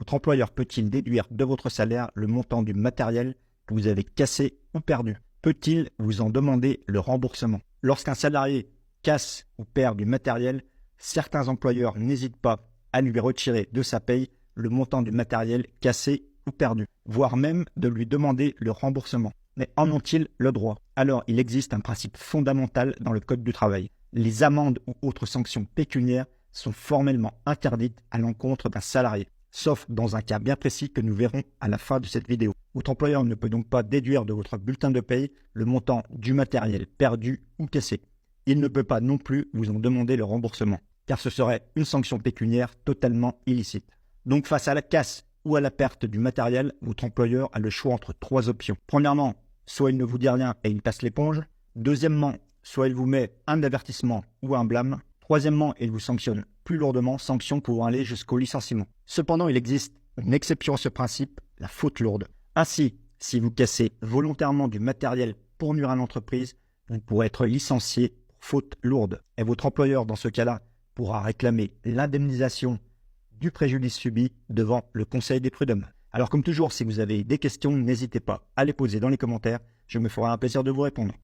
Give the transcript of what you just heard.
Votre employeur peut-il déduire de votre salaire le montant du matériel que vous avez cassé ou perdu? Peut-il vous en demander le remboursement? Lorsqu'un salarié casse ou perd du matériel, certains employeurs n'hésitent pas à lui retirer de sa paye le montant du matériel cassé ou perdu, voire même de lui demander le remboursement. Mais en ont-ils le droit? Alors, il existe un principe fondamental dans le Code du travail. Les amendes ou autres sanctions pécuniaires sont formellement interdites à l'encontre d'un salarié, sauf dans un cas bien précis que nous verrons à la fin de cette vidéo. Votre employeur ne peut donc pas déduire de votre bulletin de paye le montant du matériel perdu ou cassé. Il ne peut pas non plus vous en demander le remboursement, car ce serait une sanction pécuniaire totalement illicite. Donc face à la casse ou à la perte du matériel, votre employeur a le choix entre trois options. Premièrement, soit il ne vous dit rien et il passe l'éponge. Deuxièmement, soit il vous met un avertissement ou un blâme. Troisièmement, il vous sanctionne plus lourdement, sanction pouvant aller jusqu'au licenciement. Cependant, il existe une exception à ce principe, la faute lourde. Ainsi, si vous cassez volontairement du matériel pour nuire à l'entreprise, vous pourrez être licencié pour faute lourde. Et votre employeur, dans ce cas-là, pourra réclamer l'indemnisation du préjudice subi devant le Conseil des prud'hommes. Alors comme toujours, si vous avez des questions, n'hésitez pas à les poser dans les commentaires. Je me ferai un plaisir de vous répondre.